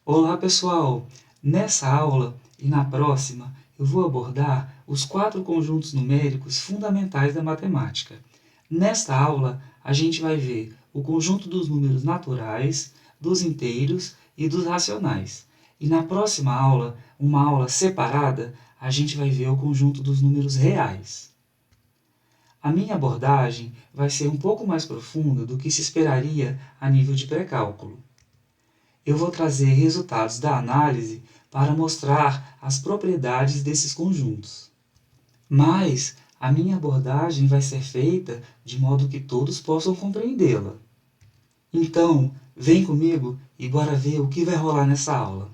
Olá pessoal! Nessa aula e na próxima eu vou abordar os 4 conjuntos numéricos fundamentais da matemática. Nesta aula a gente vai ver o conjunto dos números naturais, dos inteiros e dos racionais. E na próxima aula, uma aula separada, a gente vai ver o conjunto dos números reais. A minha abordagem vai ser um pouco mais profunda do que se esperaria a nível de pré-cálculo. Eu vou trazer resultados da análise para mostrar as propriedades desses conjuntos. Mas a minha abordagem vai ser feita de modo que todos possam compreendê-la. Então, vem comigo e bora ver o que vai rolar nessa aula.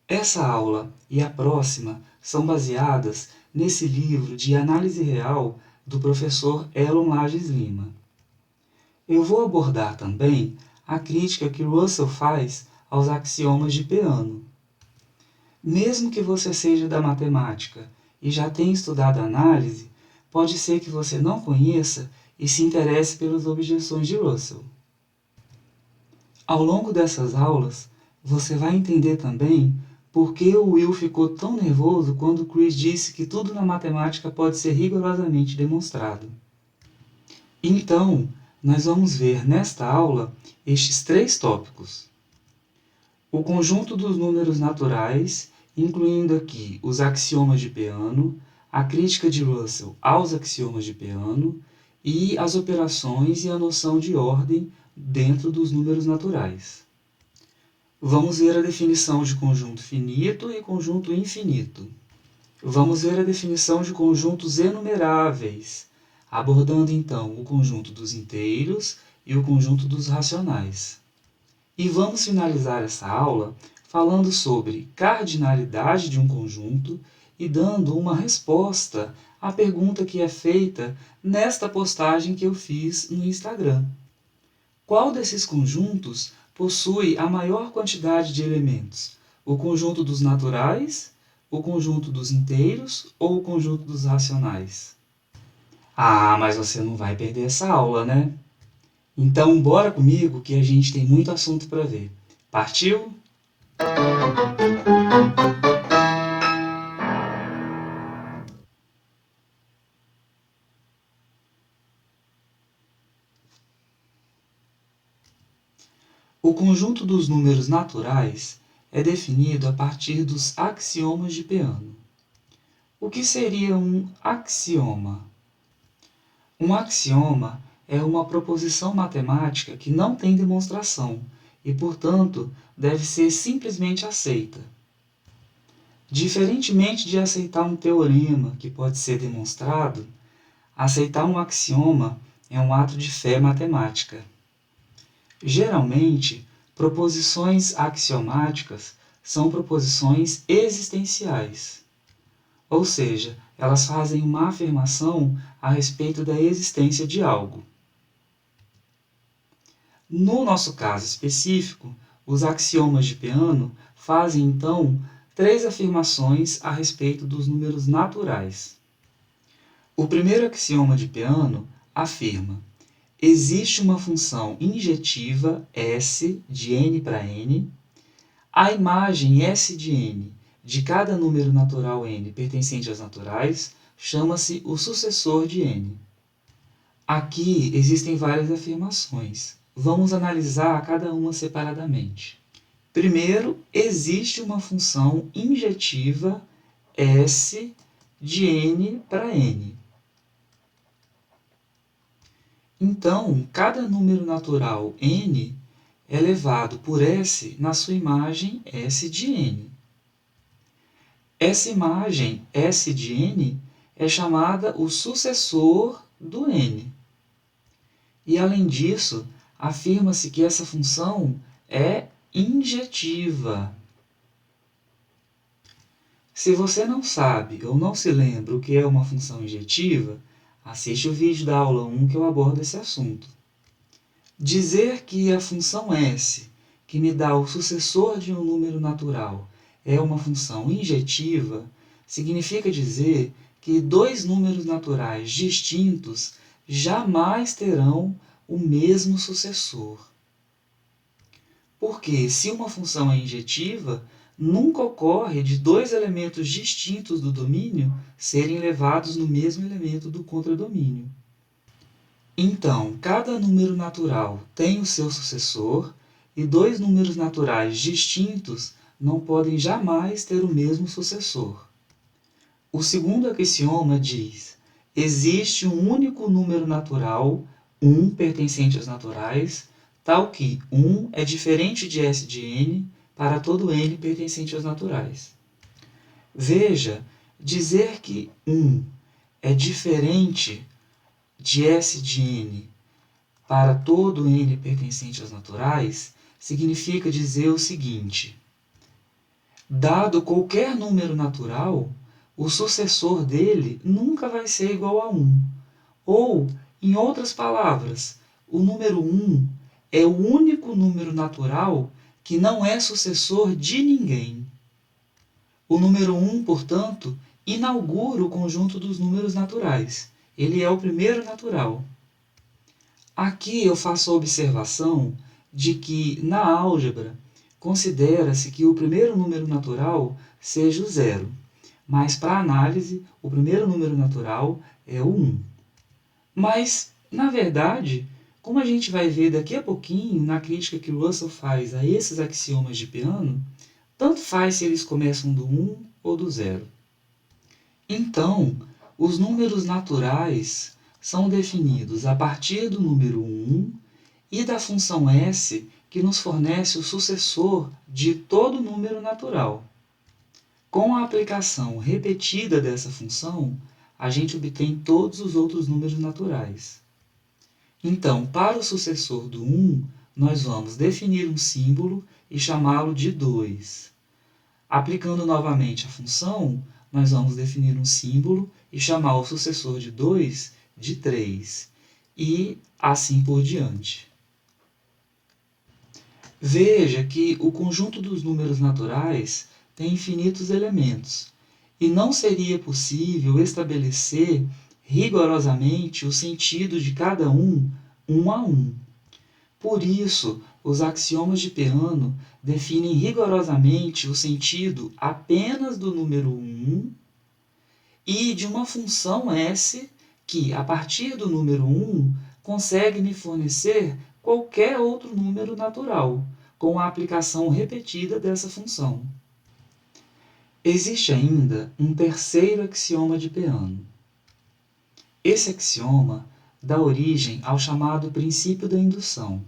Essa aula e a próxima são baseadas nesse livro de análise real do professor Elon Lages Lima. Eu vou abordar também a crítica que Russell faz aos axiomas de Peano. Mesmo que você seja da matemática e já tenha estudado análise, pode ser que você não conheça e se interesse pelas objeções de Russell. Ao longo dessas aulas, você vai entender também por que o Will ficou tão nervoso quando Chris disse que tudo na matemática pode ser rigorosamente demonstrado. Então, nós vamos ver nesta aula estes 3 tópicos. O conjunto dos números naturais, incluindo aqui os axiomas de Peano, a crítica de Russell aos axiomas de Peano e as operações e a noção de ordem dentro dos números naturais. Vamos ver a definição de conjunto finito e conjunto infinito. Vamos ver a definição de conjuntos enumeráveis, abordando então o conjunto dos inteiros e o conjunto dos racionais. E vamos finalizar essa aula falando sobre cardinalidade de um conjunto e dando uma resposta à pergunta que é feita nesta postagem que eu fiz no Instagram. Qual desses conjuntos possui a maior quantidade de elementos? O conjunto dos naturais, o conjunto dos inteiros ou o conjunto dos racionais? Ah, mas você não vai perder essa aula, né? Então, bora comigo que a gente tem muito assunto para ver. Partiu? O conjunto dos números naturais é definido a partir dos axiomas de Peano. O que seria um axioma? Um axioma é uma proposição matemática que não tem demonstração e, portanto, deve ser simplesmente aceita. Diferentemente de aceitar um teorema que pode ser demonstrado, aceitar um axioma é um ato de fé matemática. Geralmente, proposições axiomáticas são proposições existenciais, ou seja, elas fazem uma afirmação a respeito da existência de algo. No nosso caso específico, os axiomas de Peano fazem, então, 3 afirmações a respeito dos números naturais. O primeiro axioma de Peano afirma: existe uma função injetiva S de n para n, a imagem S de n de cada número natural n pertencente às naturais chama-se o sucessor de n. Aqui existem várias afirmações. Vamos analisar cada uma separadamente. Primeiro, existe uma função injetiva S de n para n. Então, cada número natural n é levado por S na sua imagem S de n. Essa imagem S de n é chamada o sucessor do n. E, além disso, afirma-se que essa função é injetiva. Se você não sabe ou não se lembra o que é uma função injetiva, assiste o vídeo da aula 1 que eu abordo esse assunto. Dizer que a função S, que me dá o sucessor de um número natural, é uma função injetiva, significa dizer que 2 números naturais distintos jamais terão o mesmo sucessor. Porque, se uma função é injetiva, nunca ocorre de dois elementos distintos do domínio serem levados no mesmo elemento do contradomínio. Então, cada número natural tem o seu sucessor, e dois números naturais distintos não podem jamais ter o mesmo sucessor. O segundo axioma diz: existe um único número natural, 1 pertencente aos naturais, tal que 1 é diferente de S de n para todo n pertencente aos naturais. Veja, dizer que 1 é diferente de S de n para todo n pertencente aos naturais significa dizer o seguinte: dado qualquer número natural, o sucessor dele nunca vai ser igual a 1. Ou, em outras palavras, o número 1 é o único número natural que não é sucessor de ninguém. O número 1, portanto, inaugura o conjunto dos números naturais. Ele é o primeiro natural. Aqui eu faço a observação de que, na álgebra, considera-se que o primeiro número natural seja o zero, mas para a análise, o primeiro número natural é o 1. Mas, na verdade, como a gente vai ver daqui a pouquinho na crítica que Russell faz a esses axiomas de Peano, tanto faz se eles começam do 1 ou do 0. Então, os números naturais são definidos a partir do número 1 e da função s, que nos fornece o sucessor de todo número natural. Com a aplicação repetida dessa função, a gente obtém todos os outros números naturais. Então, para o sucessor do 1, nós vamos definir um símbolo e chamá-lo de 2. Aplicando novamente a função, nós vamos definir um símbolo e chamar o sucessor de 2 de 3. E assim por diante. Veja que o conjunto dos números naturais tem infinitos elementos, e não seria possível estabelecer rigorosamente o sentido de cada um a um. Por isso, os axiomas de Peano definem rigorosamente o sentido apenas do número 1 e de uma função s que, a partir do número 1, consegue me fornecer qualquer outro número natural, com a aplicação repetida dessa função. Existe ainda um terceiro axioma de Peano. Esse axioma dá origem ao chamado princípio da indução.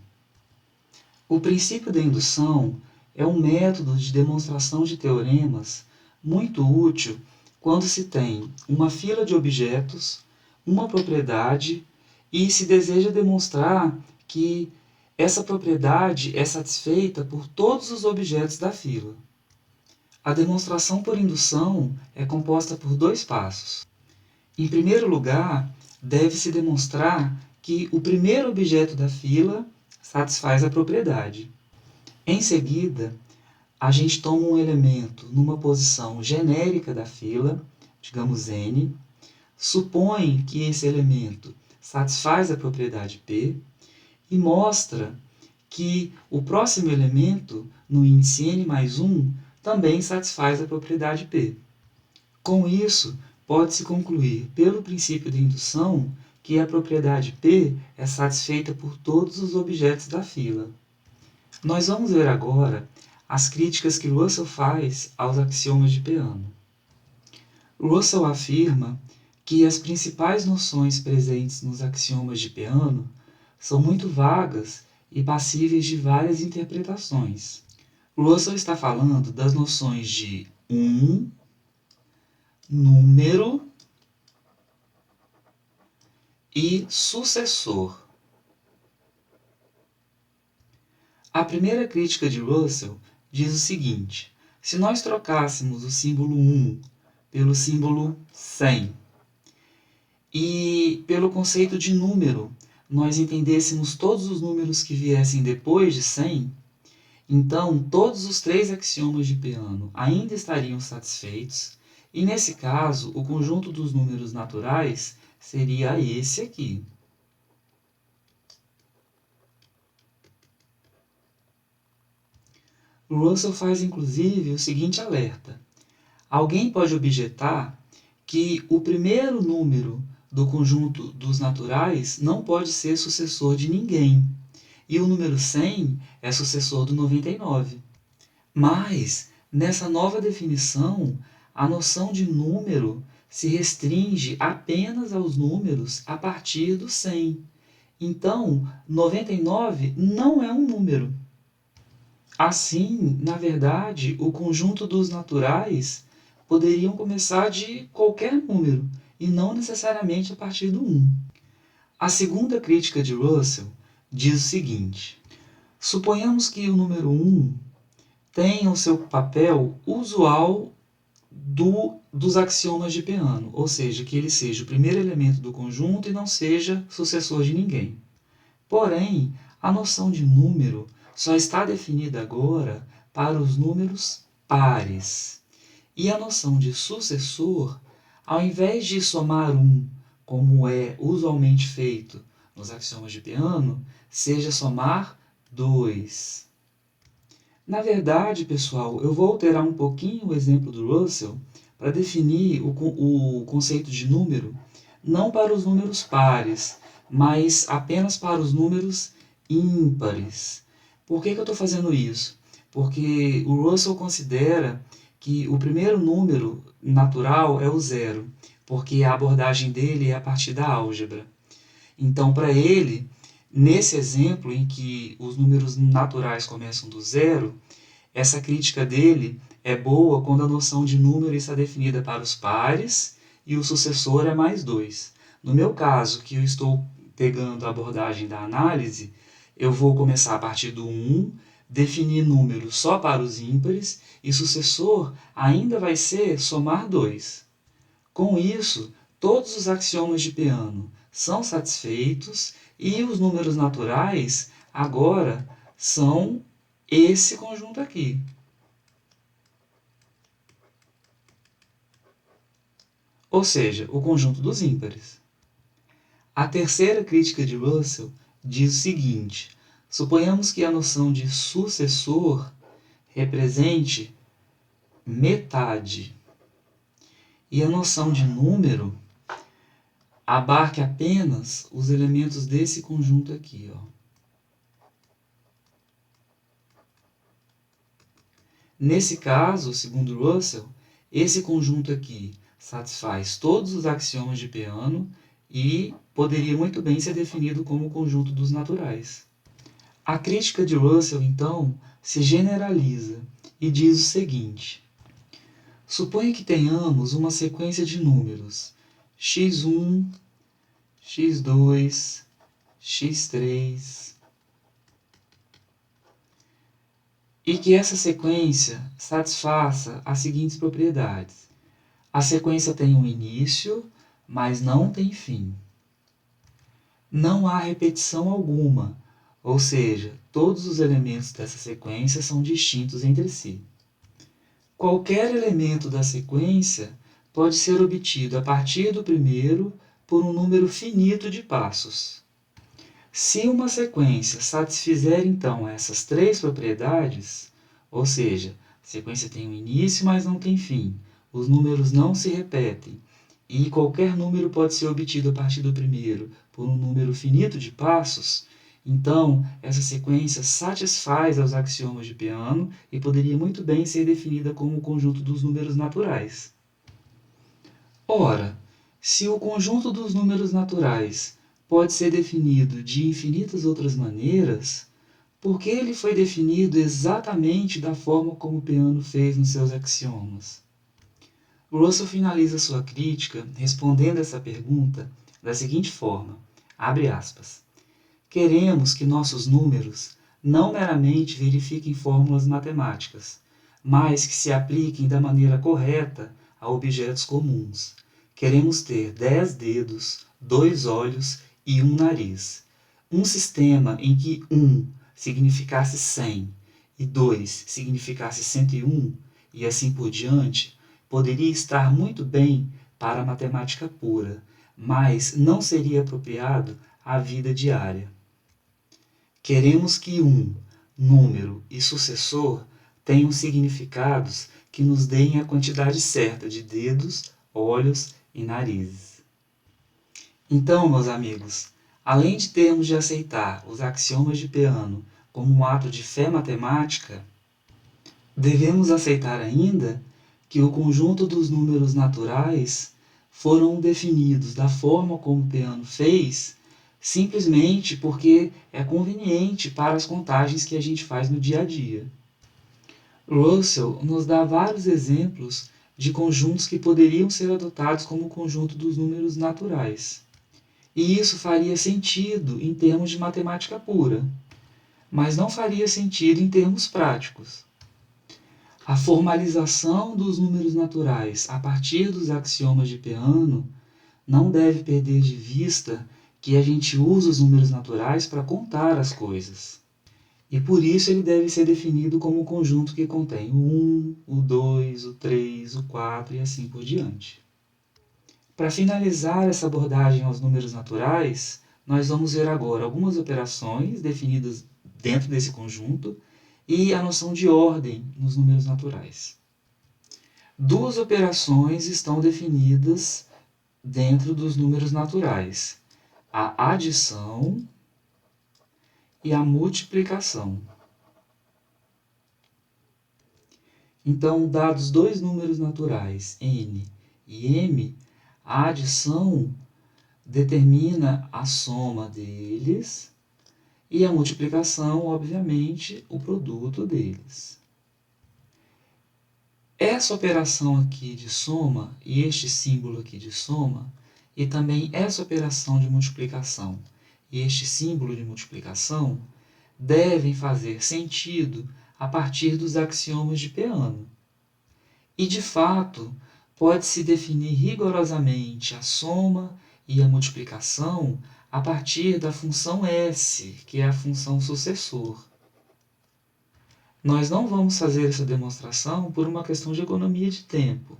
O princípio da indução é um método de demonstração de teoremas muito útil quando se tem uma fila de objetos, uma propriedade e se deseja demonstrar que essa propriedade é satisfeita por todos os objetos da fila. A demonstração por indução é composta por dois passos. Em primeiro lugar, deve-se demonstrar que o primeiro objeto da fila satisfaz a propriedade. Em seguida, a gente toma um elemento numa posição genérica da fila, digamos n, supõe que esse elemento satisfaz a propriedade P e mostra que o próximo elemento, no índice n mais 1, também satisfaz a propriedade P. Com isso, pode-se concluir, pelo princípio de indução, que a propriedade P é satisfeita por todos os objetos da fila. Nós vamos ver agora as críticas que Russell faz aos axiomas de Peano. Russell afirma que as principais noções presentes nos axiomas de Peano são muito vagas e passíveis de várias interpretações. Russell está falando das noções de número e sucessor. A primeira crítica de Russell diz o seguinte: se nós trocássemos o símbolo 1 pelo símbolo 100 e pelo conceito de número nós entendêssemos todos os números que viessem depois de 100, então todos os três axiomas de Peano ainda estariam satisfeitos, e nesse caso o conjunto dos números naturais seria esse aqui. Russell faz inclusive o seguinte alerta: alguém pode objetar que o primeiro número do conjunto dos naturais não pode ser sucessor de ninguém, e o número 100 é sucessor do 99. Mas, nessa nova definição, a noção de número se restringe apenas aos números a partir do 100. Então, 99 não é um número. Assim, na verdade, o conjunto dos naturais poderiam começar de qualquer número, e não necessariamente a partir do 1. A segunda crítica de Russell diz o seguinte: suponhamos que o número 1 tenha o seu papel usual dos axiomas de Peano, ou seja, que ele seja o primeiro elemento do conjunto e não seja sucessor de ninguém. Porém, a noção de número só está definida agora para os números pares. E a noção de sucessor, ao invés de somar um, como é usualmente feito nos axiomas de Peano, seja somar 2. Na verdade, pessoal, eu vou alterar um pouquinho o exemplo do Russell para definir o conceito de número não para os números pares, mas apenas para os números ímpares. Por que eu estou fazendo isso? Porque o Russell considera que o primeiro número natural é o zero, porque a abordagem dele é a partir da álgebra. Então, para ele, nesse exemplo em que os números naturais começam do zero, essa crítica dele é boa quando a noção de número está definida para os pares e o sucessor é mais 2. No meu caso, que eu estou pegando a abordagem da análise, eu vou começar a partir do 1, definir número só para os ímpares, e sucessor ainda vai ser somar 2. Com isso, todos os axiomas de Peano são satisfeitos e os números naturais agora são esse conjunto aqui. Ou seja, o conjunto dos ímpares. A terceira crítica de Russell diz o seguinte: suponhamos que a noção de sucessor represente metade e a noção de número abarque apenas os elementos desse conjunto aqui, ó. Nesse caso, segundo Russell, esse conjunto aqui satisfaz todos os axiomas de Peano e poderia muito bem ser definido como o conjunto dos naturais. A crítica de Russell, então, se generaliza e diz o seguinte: suponha que tenhamos uma sequência de números x1, x2, x3, e que essa sequência satisfaça as seguintes propriedades. A sequência tem um início, mas não tem fim. Não há repetição alguma, ou seja, todos os elementos dessa sequência são distintos entre si. Qualquer elemento da sequência pode ser obtido a partir do primeiro por um número finito de passos. Se uma sequência satisfizer então essas três propriedades, ou seja, a sequência tem um início, mas não tem fim, os números não se repetem, e qualquer número pode ser obtido a partir do primeiro por um número finito de passos, então essa sequência satisfaz aos axiomas de Peano e poderia muito bem ser definida como o conjunto dos números naturais. Ora, se o conjunto dos números naturais pode ser definido de infinitas outras maneiras, por que ele foi definido exatamente da forma como Peano fez nos seus axiomas? Russell finaliza sua crítica respondendo essa pergunta da seguinte forma, abre aspas, queremos que nossos números não meramente verifiquem fórmulas matemáticas, mas que se apliquem da maneira correta a objetos comuns. Queremos ter 10 dedos, 2 olhos e um nariz. Um sistema em que 1 significasse 100 e 2 significasse 101 e assim por diante, poderia estar muito bem para a matemática pura, mas não seria apropriado à vida diária. Queremos que número e sucessor tenham significados que nos deem a quantidade certa de dedos, olhos e narizes. Então, meus amigos, além de termos de aceitar os axiomas de Peano como um ato de fé matemática, devemos aceitar ainda que o conjunto dos números naturais foram definidos da forma como Peano fez, simplesmente porque é conveniente para as contagens que a gente faz no dia a dia. Russell nos dá vários exemplos de conjuntos que poderiam ser adotados como o conjunto dos números naturais. E isso faria sentido em termos de matemática pura, mas não faria sentido em termos práticos. A formalização dos números naturais a partir dos axiomas de Peano não deve perder de vista que a gente usa os números naturais para contar as coisas. E por isso ele deve ser definido como um conjunto que contém o 1, o 2, o 3, o 4 e assim por diante. Para finalizar essa abordagem aos números naturais, nós vamos ver agora algumas operações definidas dentro desse conjunto e a noção de ordem nos números naturais. Duas operações estão definidas dentro dos números naturais: a adição e a multiplicação. Então, dados dois números naturais, n e m, a adição determina a soma deles e a multiplicação, obviamente, o produto deles. Essa operação aqui de soma e este símbolo aqui de soma, e também essa operação de multiplicação e este símbolo de multiplicação, devem fazer sentido a partir dos axiomas de Peano. E, de fato, pode-se definir rigorosamente a soma e a multiplicação a partir da função s, que é a função sucessor. Nós não vamos fazer essa demonstração por uma questão de economia de tempo.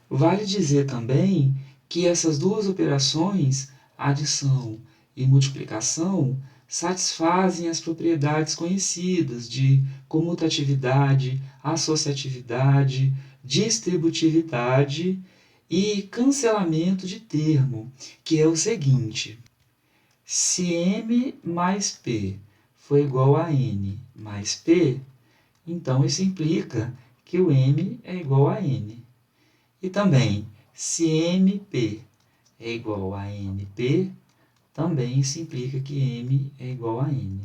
Vale dizer também que essas duas operações, adição e multiplicação, satisfazem as propriedades conhecidas de comutatividade, associatividade, distributividade e cancelamento de termo, que é o seguinte: se m mais p for igual a n mais p, então isso implica que o m é igual a n. E também, se mp é igual a np, também isso implica que m é igual a n.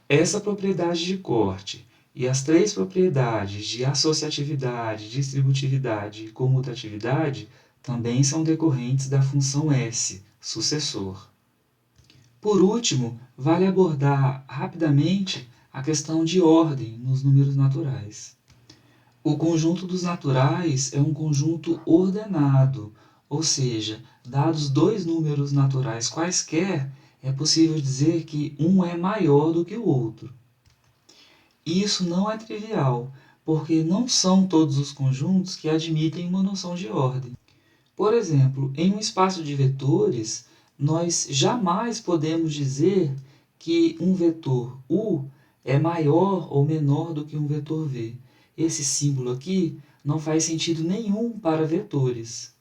Essa propriedade de corte e as três propriedades de associatividade, distributividade e comutatividade também são decorrentes da função s, sucessor. Por último, vale abordar rapidamente a questão de ordem nos números naturais. O conjunto dos naturais é um conjunto ordenado, ou seja, dados dois números naturais quaisquer, é possível dizer que um é maior do que o outro. Isso não é trivial, porque não são todos os conjuntos que admitem uma noção de ordem. Por exemplo, em um espaço de vetores, nós jamais podemos dizer que um vetor U é maior ou menor do que um vetor V. Esse símbolo aqui não faz sentido nenhum para vetores.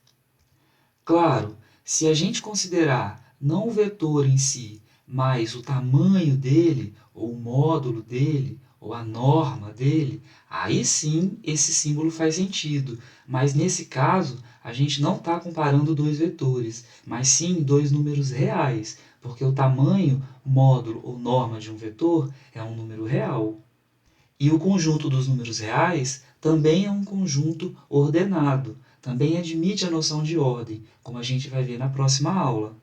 Claro, se a gente considerar não o vetor em si, mas o tamanho dele, ou o módulo dele, ou a norma dele, aí sim esse símbolo faz sentido. Mas nesse caso, a gente não está comparando dois vetores, mas sim dois números reais, porque o tamanho, módulo ou norma de um vetor é um número real. E o conjunto dos números reais também é um conjunto ordenado, também admite a noção de ordem, como a gente vai ver na próxima aula.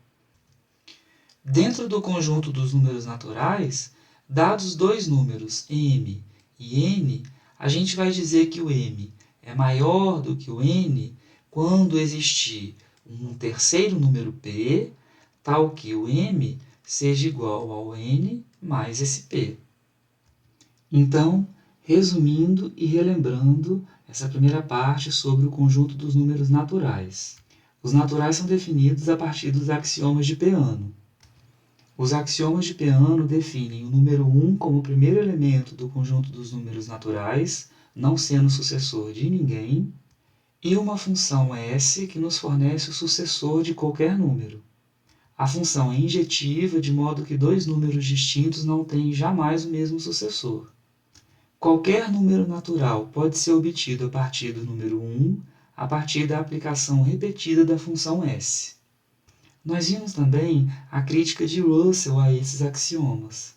Dentro do conjunto dos números naturais, dados dois números m e n, a gente vai dizer que o m é maior do que o n quando existir um terceiro número p, tal que o m seja igual ao n mais esse p. Então, resumindo e relembrando essa primeira parte sobre o conjunto dos números naturais. Os naturais são definidos a partir dos axiomas de Peano. Os axiomas de Peano definem o número 1 como o primeiro elemento do conjunto dos números naturais, não sendo sucessor de ninguém, e uma função S que nos fornece o sucessor de qualquer número. A função é injetiva, de modo que dois números distintos não têm jamais o mesmo sucessor. Qualquer número natural pode ser obtido a partir do número 1, a partir da aplicação repetida da função S. Nós vimos também a crítica de Russell a esses axiomas.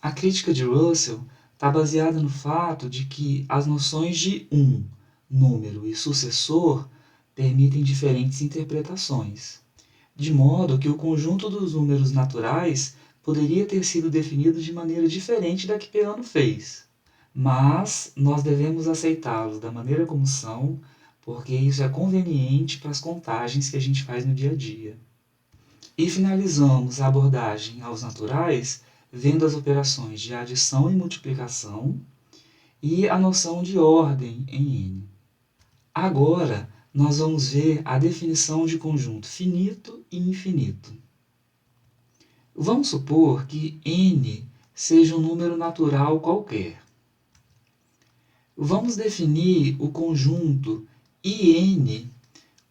A crítica de Russell está baseada no fato de que as noções de número e sucessor permitem diferentes interpretações, de modo que o conjunto dos números naturais poderia ter sido definido de maneira diferente da que Peano fez. Mas nós devemos aceitá-los da maneira como são, porque isso é conveniente para as contagens que a gente faz no dia a dia. E finalizamos a abordagem aos naturais vendo as operações de adição e multiplicação e a noção de ordem em N. Agora, nós vamos ver a definição de conjunto finito e infinito. Vamos supor que N seja um número natural qualquer. Vamos definir o conjunto IN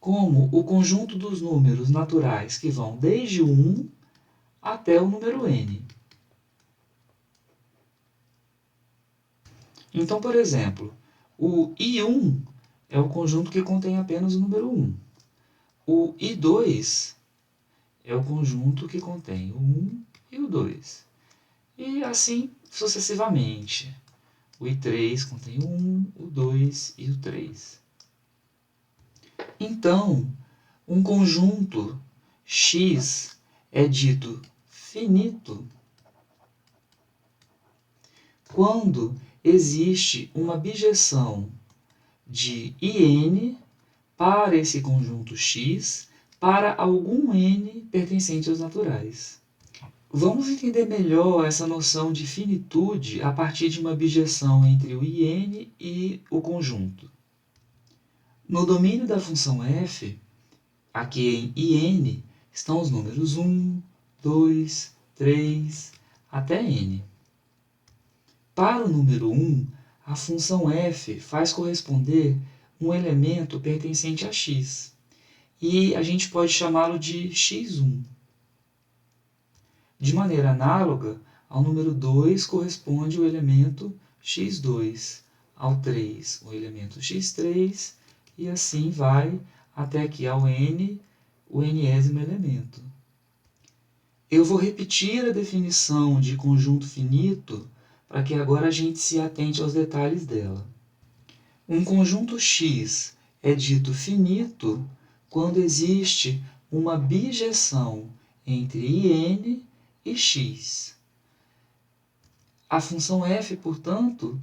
como o conjunto dos números naturais que vão desde o 1 até o número n. Então, por exemplo, o I1 é o conjunto que contém apenas o número 1. O I2 é o conjunto que contém o 1 e o 2. E assim sucessivamente. O I3 contém o 1, o 2 e o 3. Então, um conjunto X é dito finito quando existe uma bijeção de IN para esse conjunto X para algum N pertencente aos naturais. Vamos entender melhor essa noção de finitude a partir de uma bijeção entre o IN e o conjunto. No domínio da função f, aqui em IN, estão os números 1, 2, 3, até n. Para o número 1, a função f faz corresponder um elemento pertencente a x, e a gente pode chamá-lo de x1. De maneira análoga, ao número 2 corresponde o elemento x2, ao 3 o elemento x3, e assim vai até aqui ao n, o nésimo elemento. Eu vou repetir a definição de conjunto finito para que agora a gente se atente aos detalhes dela. Um conjunto X é dito finito quando existe uma bijeção entre IN e X. A função f, portanto,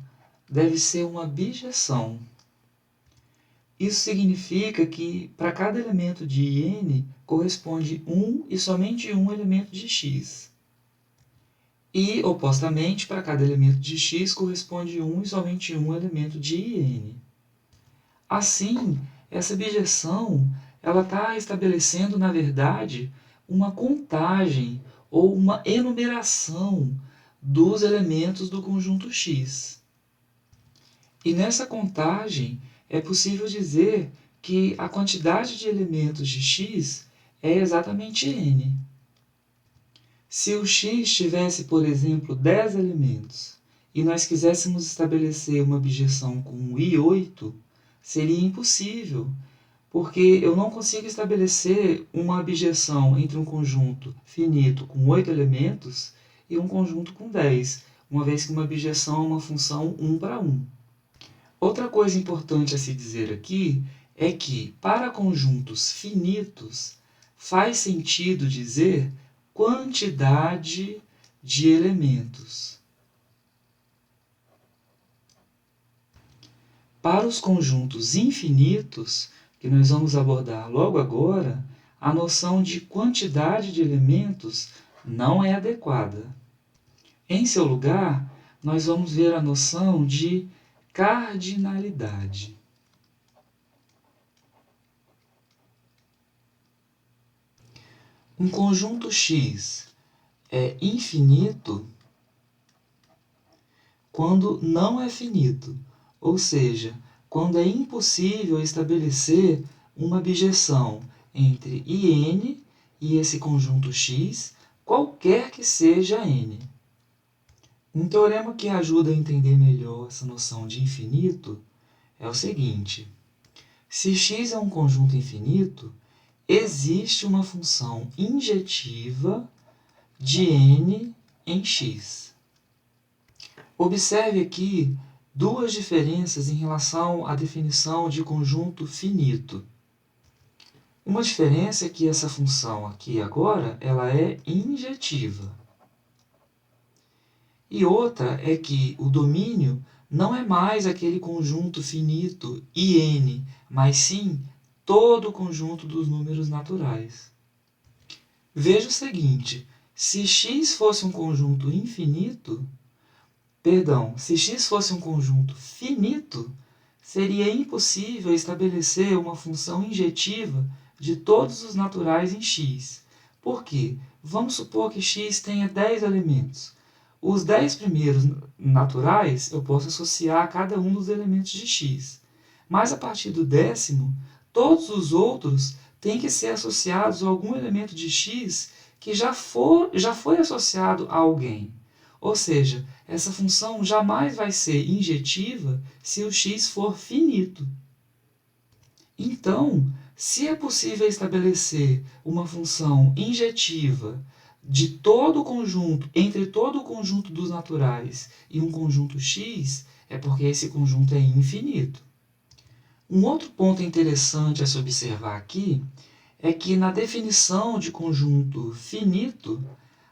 deve ser uma bijeção. Isso significa que para cada elemento de IN corresponde um e somente um elemento de X. E, opostamente, para cada elemento de X corresponde um e somente um elemento de IN. Assim, essa bijeção está estabelecendo, na verdade, uma contagem ou uma enumeração dos elementos do conjunto X. E nessa contagem é possível dizer que a quantidade de elementos de X é exatamente n. Se o X tivesse, por exemplo, 10 elementos e nós quiséssemos estabelecer uma bijeção com o I8, seria impossível, porque eu não consigo estabelecer uma bijeção entre um conjunto finito com 8 elementos e um conjunto com 10, uma vez que uma bijeção é uma função 1 para 1. Outra coisa importante a se dizer aqui é que, para conjuntos finitos, faz sentido dizer quantidade de elementos. Para os conjuntos infinitos, que nós vamos abordar logo agora, a noção de quantidade de elementos não é adequada. Em seu lugar, nós vamos ver a noção de cardinalidade. Um conjunto X é infinito quando não é finito, ou seja, quando é impossível estabelecer uma bijeção entre IN e esse conjunto X, qualquer que seja N. Um teorema que ajuda a entender melhor essa noção de infinito é o seguinte: se x é um conjunto infinito, existe uma função injetiva de n em x. Observe aqui duas diferenças em relação à definição de conjunto finito. Uma diferença é que essa função aqui agora ela é injetiva. E outra é que o domínio não é mais aquele conjunto finito IN, mas sim todo o conjunto dos números naturais. Veja o seguinte: se x fosse um conjunto infinito, se x fosse um conjunto finito, seria impossível estabelecer uma função injetiva de todos os naturais em x. Por quê? Vamos supor que x tenha 10 elementos. Os 10 primeiros naturais eu posso associar a cada um dos elementos de x. Mas a partir do 10º, todos os outros têm que ser associados a algum elemento de x que já foi associado a alguém. Ou seja, essa função jamais vai ser injetiva se o x for finito. Então, se é possível estabelecer uma função injetiva de todo o conjunto, entre todo o conjunto dos naturais e um conjunto x, é porque esse conjunto é infinito. Um outro ponto interessante a se observar aqui é que na definição de conjunto finito,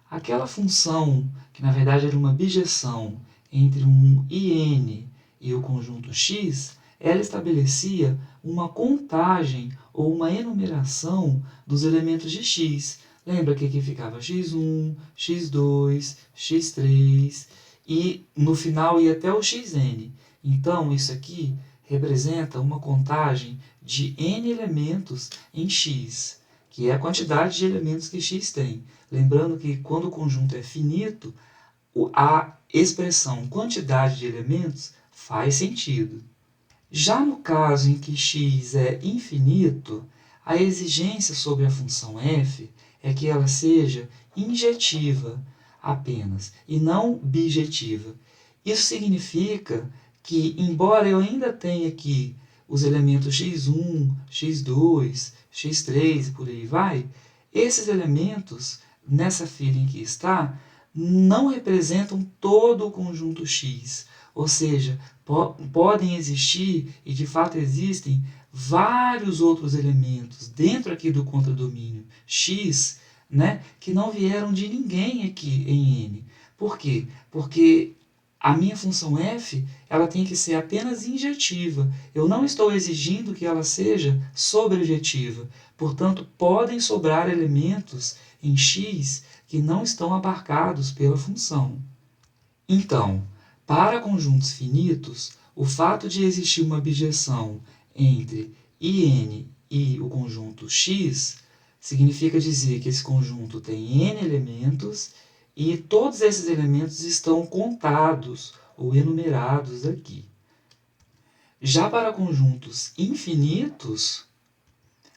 aquela função, que na verdade era uma bijeção entre um IN e o conjunto x, ela estabelecia uma contagem ou uma enumeração dos elementos de x. Lembra que aqui ficava x1, x2, x3 e no final ia até o xn. Então, isso aqui representa uma contagem de n elementos em x, que é a quantidade de elementos que x tem. Lembrando que quando o conjunto é finito, a expressão quantidade de elementos faz sentido. Já no caso em que x é infinito, a exigência sobre a função f é que ela seja injetiva apenas, e não bijetiva. Isso significa que, embora eu ainda tenha aqui os elementos x1, x2, x3 e por aí vai, esses elementos, nessa fila em que está, não representam todo o conjunto x. Ou seja, podem existir, e de fato existem, vários outros elementos dentro aqui do contradomínio x, né, que não vieram de ninguém aqui em N. Por quê? Porque a minha função f ela tem que ser apenas injetiva. Eu não estou exigindo que ela seja sobrejetiva. Portanto, podem sobrar elementos em x que não estão abarcados pela função. Então, para conjuntos finitos, o fato de existir uma bijeção entre IN e o conjunto x significa dizer que esse conjunto tem n elementos e todos esses elementos estão contados ou enumerados aqui. Já para conjuntos infinitos,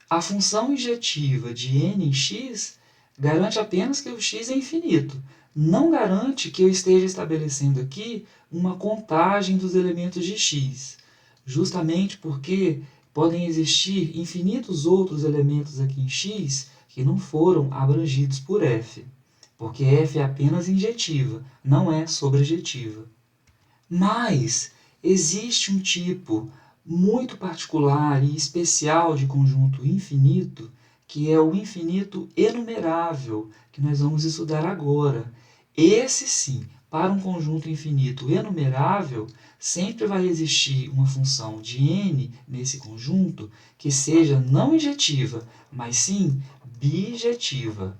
a função injetiva de n em x garante apenas que o x é infinito. Não garante que eu esteja estabelecendo aqui uma contagem dos elementos de x, justamente porque podem existir infinitos outros elementos aqui em x que não foram abrangidos por f, porque f é apenas injetiva, não é sobrejetiva. Mas existe um tipo muito particular e especial de conjunto infinito, que é o infinito enumerável, que nós vamos estudar agora. Esse sim, para um conjunto infinito enumerável, sempre vai existir uma função de n nesse conjunto que seja não injetiva, mas sim bijetiva.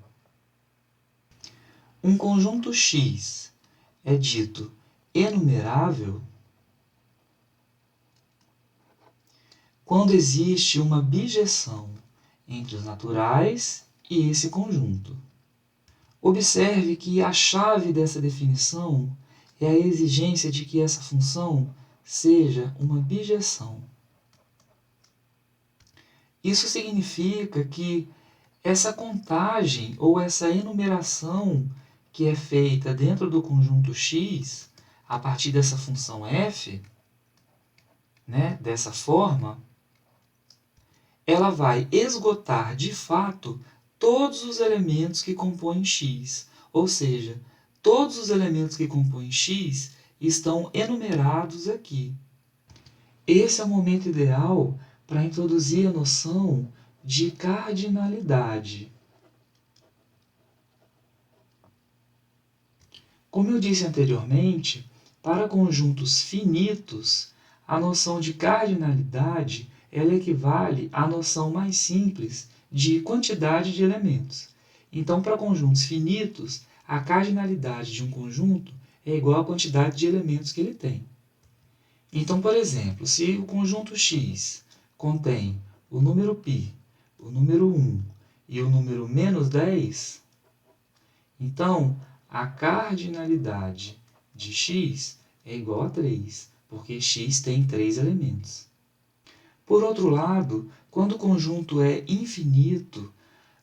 Um conjunto x é dito enumerável quando existe uma bijeção entre os naturais e esse conjunto. Observe que a chave dessa definição é a exigência de que essa função seja uma bijeção. Isso significa que essa contagem ou essa enumeração que é feita dentro do conjunto x, a partir dessa função f, dessa forma, ela vai esgotar de fato todos os elementos que compõem x, ou seja, todos os elementos que compõem x estão enumerados aqui. Esse é o momento ideal para introduzir a noção de cardinalidade. Como eu disse anteriormente, para conjuntos finitos, a noção de cardinalidade ela equivale à noção mais simples de quantidade de elementos. Então, para conjuntos finitos, a cardinalidade de um conjunto é igual à quantidade de elementos que ele tem. Então, por exemplo, se o conjunto X contém o número π, o número 1 e o número -10, então a cardinalidade de x é igual a 3, porque x tem 3 elementos. Por outro lado, quando o conjunto é infinito,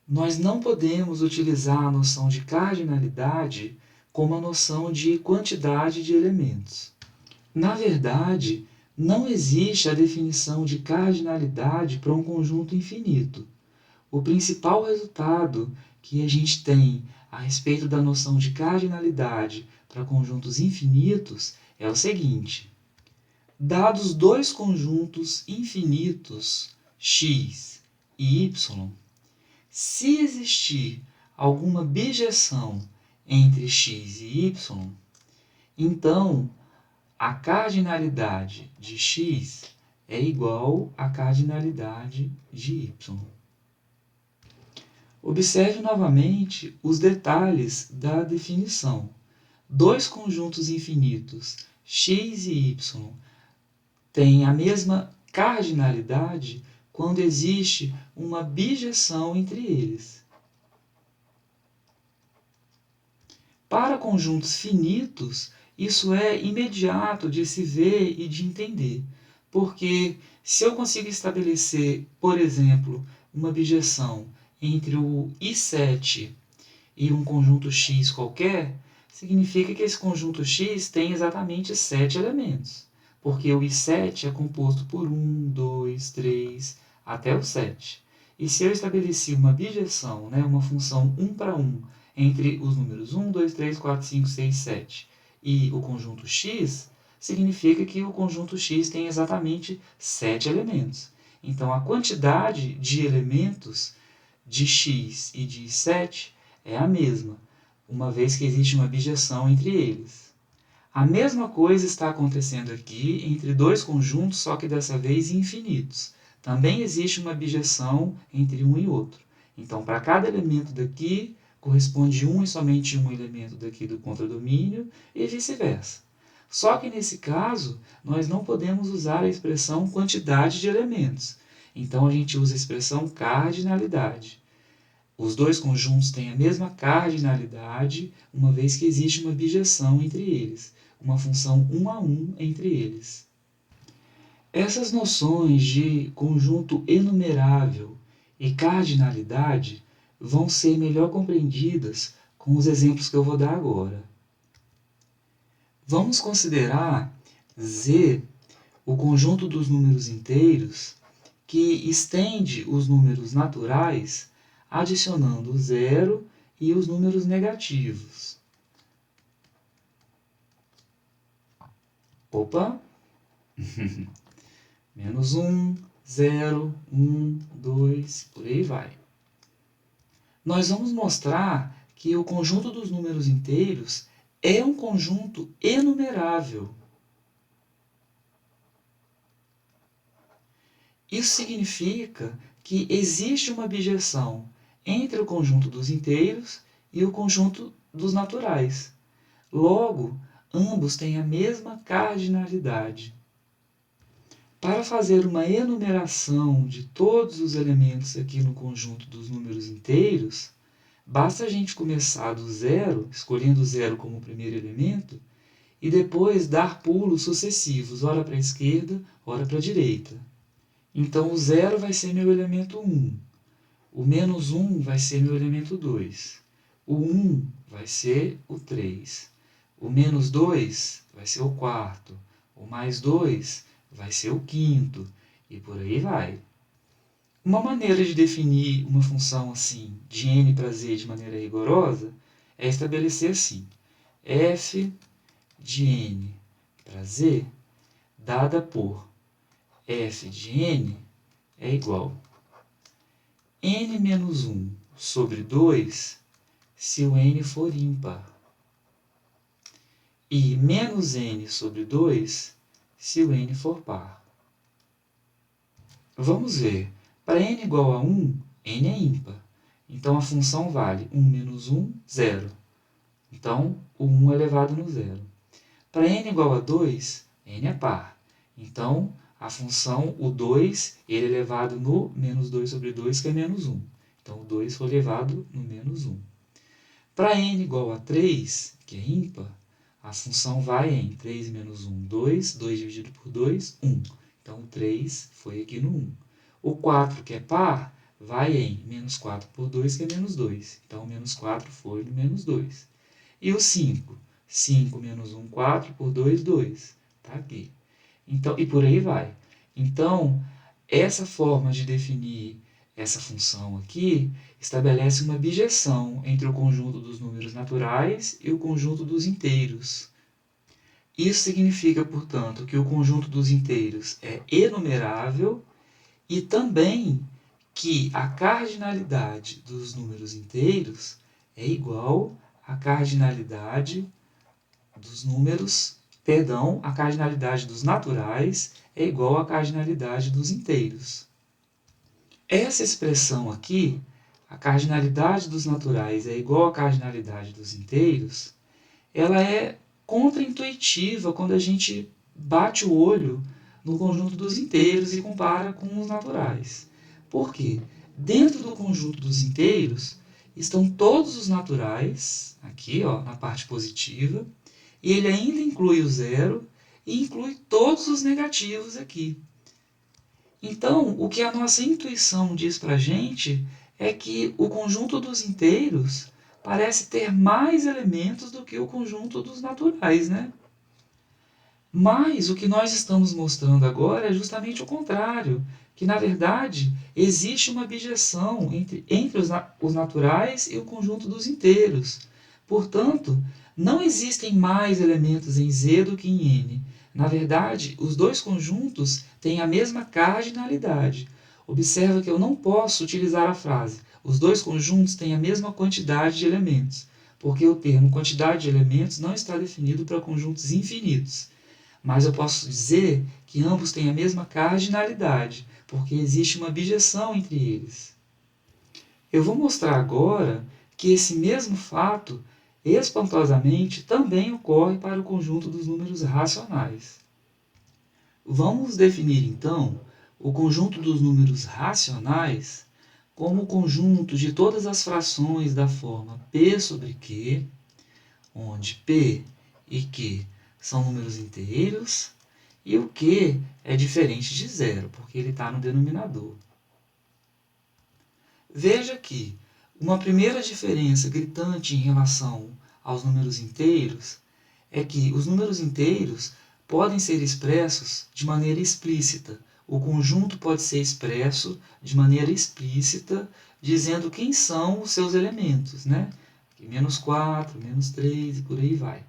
nós não podemos utilizar a noção de cardinalidade como a noção de quantidade de elementos. Na verdade, não existe a definição de cardinalidade para um conjunto infinito. O principal resultado que a gente tem a respeito da noção de cardinalidade para conjuntos infinitos é o seguinte: dados dois conjuntos infinitos, x e y, se existir alguma bijeção entre x e y, então a cardinalidade de x é igual à cardinalidade de y. Observe novamente os detalhes da definição. Dois conjuntos infinitos, x e y, têm a mesma cardinalidade quando existe uma bijeção entre eles. Para conjuntos finitos, isso é imediato de se ver e de entender, porque se eu consigo estabelecer, por exemplo, uma bijeção entre o I7 e um conjunto X qualquer, significa que esse conjunto X tem exatamente 7 elementos, porque o I7 é composto por 1, 2, 3, até o 7. E se eu estabeleci uma bijeção, uma função 1 para 1, entre os números 1, 2, 3, 4, 5, 6, 7 e o conjunto X, significa que o conjunto X tem exatamente 7 elementos. Então, a quantidade de elementos de x e de 7 é a mesma, uma vez que existe uma bijeção entre eles. A mesma coisa está acontecendo aqui entre dois conjuntos, só que dessa vez infinitos. Também existe uma bijeção entre um e outro. Então, para cada elemento daqui, corresponde um e somente um elemento daqui do contradomínio e vice-versa. Só que nesse caso, nós não podemos usar a expressão quantidade de elementos. Então, a gente usa a expressão cardinalidade. Os dois conjuntos têm a mesma cardinalidade, uma vez que existe uma bijeção entre eles, uma função 1 a 1 entre eles. Essas noções de conjunto enumerável e cardinalidade vão ser melhor compreendidas com os exemplos que eu vou dar agora. Vamos considerar Z o conjunto dos números inteiros que estende os números naturais adicionando o zero e os números negativos. Opa! Menos 1, 0, 1, 2, por aí vai. Nós vamos mostrar que o conjunto dos números inteiros é um conjunto enumerável. Isso significa que existe uma bijeção entre o conjunto dos inteiros e o conjunto dos naturais. Logo, ambos têm a mesma cardinalidade. Para fazer uma enumeração de todos os elementos aqui no conjunto dos números inteiros, Basta a gente começar do zero, escolhendo o zero como o primeiro elemento, e depois dar pulos sucessivos, ora para a esquerda, ora para a direita. Então, o zero vai ser meu elemento 1. O menos 1 vai ser meu elemento 2. O 1 vai ser o 3. O menos 2 vai ser o quarto. O mais 2 vai ser o quinto. E por aí vai. Uma maneira de definir uma função assim, de n para z de maneira rigorosa, é estabelecer assim: f de n para z, dada por f de n, é igual a n menos 1 sobre 2, se o n for ímpar, e menos n sobre 2, se o n for par. Vamos ver. Para n igual a 1, n é ímpar. Então, a função vale 1 menos 1, 0. Então, o 1 é elevado no zero. Para n igual a 2, n é par. Então, a função, o 2, ele é elevado no menos 2 sobre 2, que é menos 1. Então, o 2 foi elevado no menos 1. Para n igual a 3, que é ímpar, a função vai em 3 menos 1, 2. 2 dividido por 2, 1. Então, o 3 foi aqui no 1. O 4, que é par, vai em menos 4 por 2, que é menos 2. Então, o menos 4 foi no menos 2. E o 5? 5 menos 1, 4, por 2, 2. Está aqui. Então, e por aí vai. Então, essa forma de definir essa função aqui estabelece uma bijeção entre o conjunto dos números naturais e o conjunto dos inteiros. Isso significa, portanto, que o conjunto dos inteiros é enumerável e também que a cardinalidade dos números inteiros é igual à cardinalidade dos números, perdão, a cardinalidade dos naturais é igual à cardinalidade dos inteiros. Essa expressão aqui, a cardinalidade dos naturais é igual à cardinalidade dos inteiros, ela é contraintuitiva quando a gente bate o olho no conjunto dos inteiros e compara com os naturais. Por quê? Dentro do conjunto dos inteiros estão todos os naturais, aqui ó, na parte positiva, e ele ainda inclui o zero e inclui todos os negativos aqui. Então, o que a nossa intuição diz para a gente é que o conjunto dos inteiros parece ter mais elementos do que o conjunto dos naturais, né? Mas o que nós estamos mostrando agora é justamente o contrário, que na verdade existe uma bijeção entre os naturais e o conjunto dos inteiros. Portanto, não existem mais elementos em Z do que em N. Na verdade, os dois conjuntos têm a mesma cardinalidade. Observa que eu não posso utilizar a frase os dois conjuntos têm a mesma quantidade de elementos, porque o termo quantidade de elementos não está definido para conjuntos infinitos. Mas eu posso dizer que ambos têm a mesma cardinalidade, porque existe uma bijeção entre eles. Eu vou mostrar agora que esse mesmo fato, espantosamente, também ocorre para o conjunto dos números racionais. Vamos definir, então, o conjunto dos números racionais como o conjunto de todas as frações da forma P sobre Q, onde P e Q são números inteiros, e o Q é diferente de zero, porque ele está no denominador. Veja que uma primeira diferença gritante em relação aos números inteiros é que os números inteiros podem ser expressos de maneira explícita. O conjunto pode ser expresso de maneira explícita, dizendo quem são os seus elementos, né? Menos 4, menos 3 e por aí vai.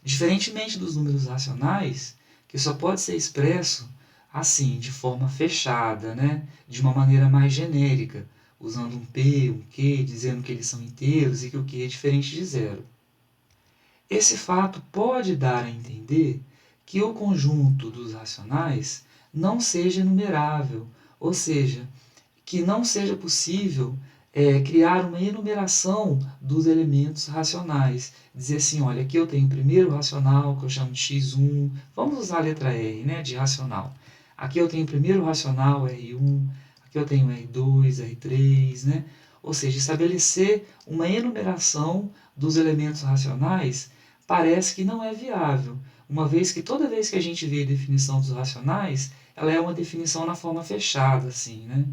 Diferentemente dos números racionais, que só pode ser expresso assim, de forma fechada, né? De uma maneira mais genérica, usando um P, um Q, dizendo que eles são inteiros e que o Q é diferente de zero. Esse fato pode dar a entender que o conjunto dos racionais não seja numerável, ou seja, que não seja possível criar uma enumeração dos elementos racionais. Dizer assim, olha, aqui eu tenho o primeiro racional, que eu chamo de x1, vamos usar a letra R, né, de racional. Aqui eu tenho o primeiro racional, R1, aqui eu tenho R2, R3, né? Ou seja, estabelecer uma enumeração dos elementos racionais parece que não é viável, uma vez que toda vez que a gente vê a definição dos racionais, ela é uma definição na forma fechada, assim, né?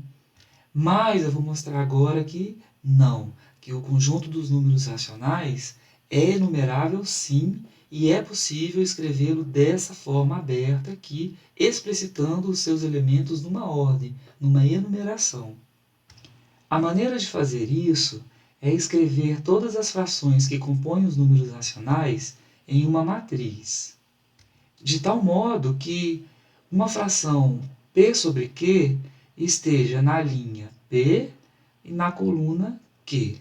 Mas eu vou mostrar agora que não, que o conjunto dos números racionais é enumerável sim, e é possível escrevê-lo dessa forma aberta aqui, explicitando os seus elementos numa ordem, numa enumeração. A maneira de fazer isso é escrever todas as frações que compõem os números racionais em uma matriz, de tal modo que uma fração P sobre Q esteja na linha P e na coluna Q.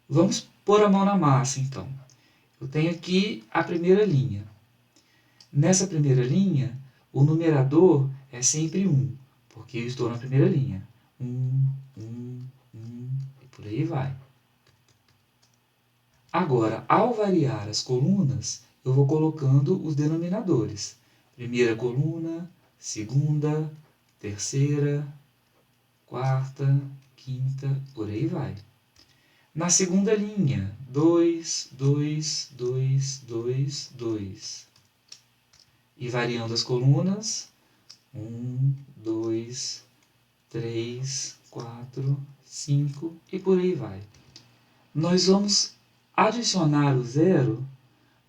Vamos pôr a mão na massa, então. Eu tenho aqui a primeira linha. Nessa primeira linha, o numerador é sempre 1, porque eu estou na primeira linha. 1, 1, 1, e por aí vai. Agora, ao variar as colunas, eu vou colocando os denominadores. Primeira coluna, segunda, terceira, quarta, quinta, por aí vai. Na segunda linha, 2, 2, 2, 2, 2. E variando as colunas, 1, 2, 3, 4, 5 e por aí vai. Nós vamos adicionar o zero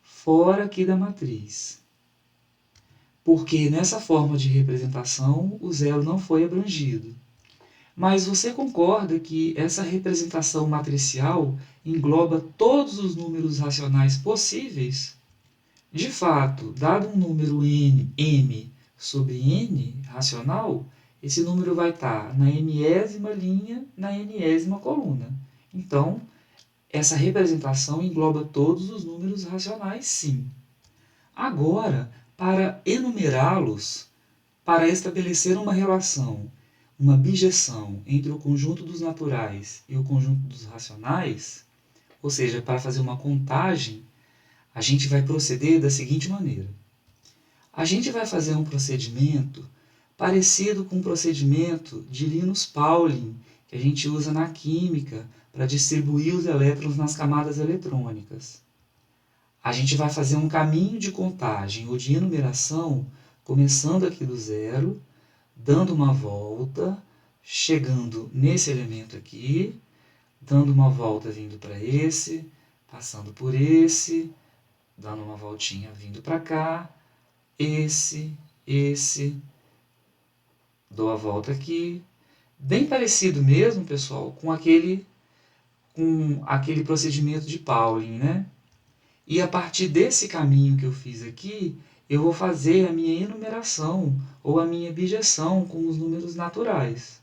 fora aqui da matriz, porque nessa forma de representação o zero não foi abrangido. Mas você concorda que essa representação matricial engloba todos os números racionais possíveis? De fato, dado um número m sobre n racional, esse número vai estar na mésima linha, na nésima coluna. Então, essa representação engloba todos os números racionais, sim. Agora, para enumerá-los, para estabelecer uma relação, uma bijeção entre o conjunto dos naturais e o conjunto dos racionais, ou seja, para fazer uma contagem, a gente vai proceder da seguinte maneira. A gente vai fazer um procedimento parecido com o procedimento de Linus Pauling, que a gente usa na química para distribuir os elétrons nas camadas eletrônicas. A gente vai fazer um caminho de contagem ou de enumeração, começando aqui do zero, dando uma volta, chegando nesse elemento aqui, dando uma volta vindo para esse, passando por esse, dando uma voltinha vindo para cá, esse, dou a volta aqui. Bem parecido mesmo, pessoal, com aquele procedimento de Pauling, né? E a partir desse caminho que eu fiz aqui, eu vou fazer a minha enumeração ou a minha bijeção com os números naturais.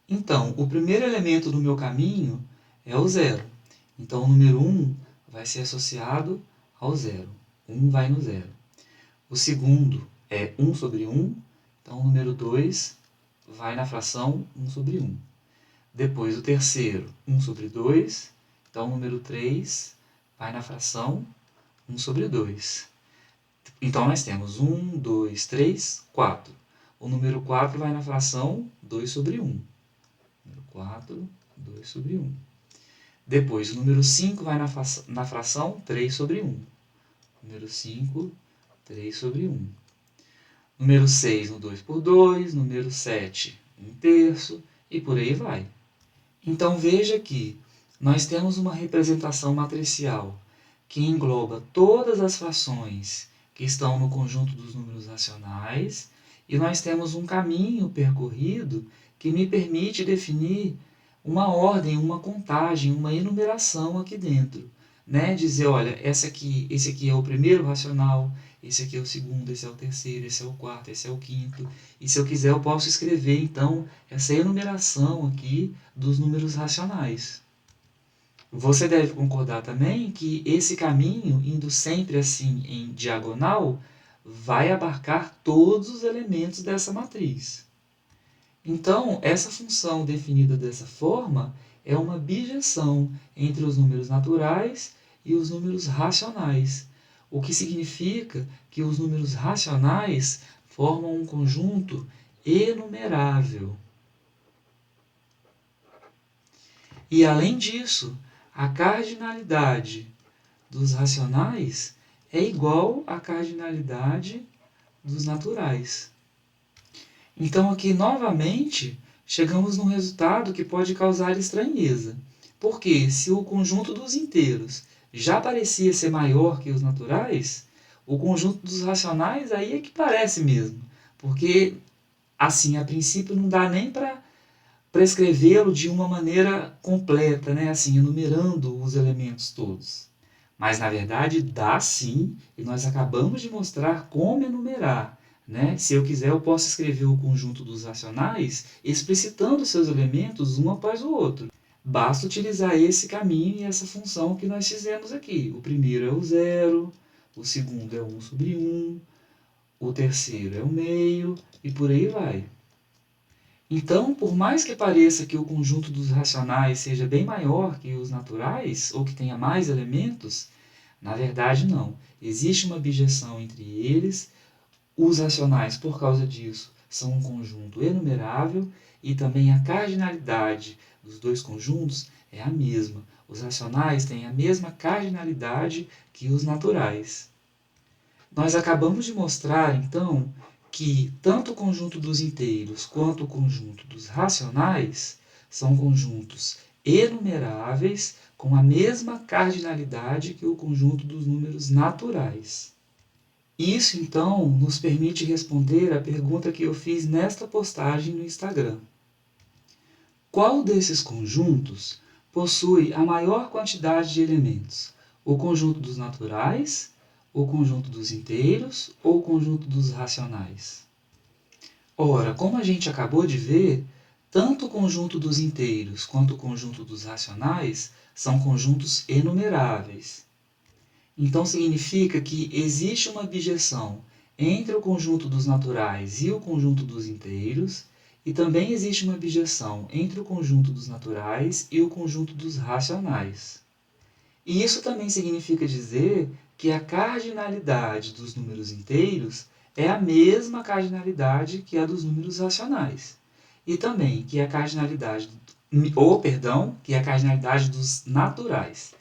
Então, o primeiro elemento do meu caminho é o zero. Então, o número 1 vai ser associado ao zero. 1 vai no zero. O segundo é 1 sobre 1. Então, o número 2 vai na fração 1 sobre 1. Depois, o terceiro, 1 sobre 2. Então, o número 3 vai na fração 1 sobre 2. Então, nós temos 1, 2, 3, 4. O número 4 vai na fração 2 sobre 1. Número 4, 2 sobre 1. Depois, o número 5 vai na fração 3 sobre 1. Número 5, 3 sobre 1. Número 6 no 2 por 2. Número 7, 1 terço. E por aí vai. Então, veja que nós temos uma representação matricial que engloba todas as frações que estão no conjunto dos números racionais, e nós temos um caminho percorrido que me permite definir uma ordem, uma contagem, uma enumeração aqui dentro. Né? Dizer, olha, esse aqui é o primeiro racional, esse aqui é o segundo, esse é o terceiro, esse é o quarto, esse é o quinto. E se eu quiser, eu posso escrever, então, essa enumeração aqui dos números racionais. Você deve concordar também que esse caminho, indo sempre assim em diagonal, vai abarcar todos os elementos dessa matriz. Então, essa função definida dessa forma é uma bijeção entre os números naturais e os números racionais, o que significa que os números racionais formam um conjunto enumerável. E, além disso, a cardinalidade dos racionais é igual à cardinalidade dos naturais. Então, aqui, novamente, chegamos num resultado que pode causar estranheza. Porque, se o conjunto dos inteiros já parecia ser maior que os naturais, o conjunto dos racionais aí é que parece mesmo. Porque, assim, a princípio não dá nem para escrevê-lo de uma maneira completa, né? Assim, enumerando os elementos todos. Mas, na verdade, dá sim, e nós acabamos de mostrar como enumerar. Né? Se eu quiser, eu posso escrever o conjunto dos racionais explicitando seus elementos um após o outro. Basta utilizar esse caminho e essa função que nós fizemos aqui. O primeiro é o zero, o segundo é 1 sobre 1, o terceiro é o meio, e por aí vai. Então, por mais que pareça que o conjunto dos racionais seja bem maior que os naturais, ou que tenha mais elementos, na verdade não. Existe uma bijeção entre eles. Os racionais, por causa disso, são um conjunto enumerável e também a cardinalidade dos dois conjuntos é a mesma. Os racionais têm a mesma cardinalidade que os naturais. Nós acabamos de mostrar, então, que tanto o conjunto dos inteiros quanto o conjunto dos racionais são conjuntos enumeráveis com a mesma cardinalidade que o conjunto dos números naturais. Isso, então, nos permite responder a pergunta que eu fiz nesta postagem no Instagram. Qual desses conjuntos possui a maior quantidade de elementos? O conjunto dos naturais, o conjunto dos inteiros ou o conjunto dos racionais? Ora, como a gente acabou de ver, tanto o conjunto dos inteiros quanto o conjunto dos racionais são conjuntos enumeráveis. Então, significa que existe uma bijeção entre o conjunto dos naturais e o conjunto dos inteiros, e também existe uma bijeção entre o conjunto dos naturais e o conjunto dos racionais. E isso também significa dizer que a cardinalidade dos números inteiros é a mesma cardinalidade que a dos números racionais. E também que a cardinalidade, que a cardinalidade dos naturais.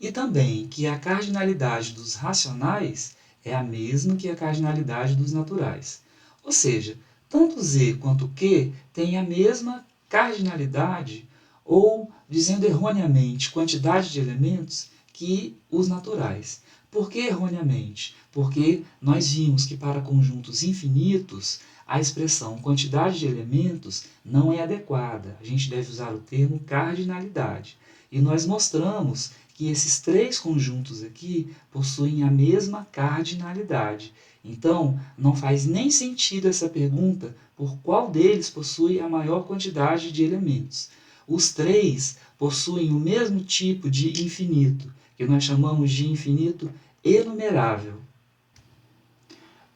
E também que a cardinalidade dos racionais é a mesma que a cardinalidade dos naturais. Ou seja, tanto Z quanto Q têm a mesma cardinalidade, ou, dizendo erroneamente, quantidade de elementos que os naturais. Por que erroneamente? Porque nós vimos que para conjuntos infinitos a expressão quantidade de elementos não é adequada. A gente deve usar o termo cardinalidade. E nós mostramos que esses três conjuntos aqui possuem a mesma cardinalidade. Então, não faz nem sentido essa pergunta por qual deles possui a maior quantidade de elementos. Os três possuem o mesmo tipo de infinito, que nós chamamos de infinito enumerável.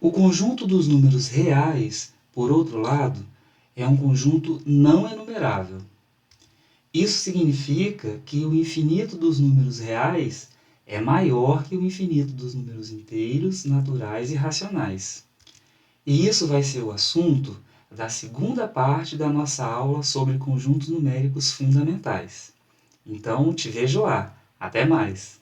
O conjunto dos números reais, por outro lado, é um conjunto não enumerável. Isso significa que o infinito dos números reais é maior que o infinito dos números inteiros, naturais e racionais. E isso vai ser o assunto da segunda parte da nossa aula sobre conjuntos numéricos fundamentais. Então, te vejo lá. Até mais!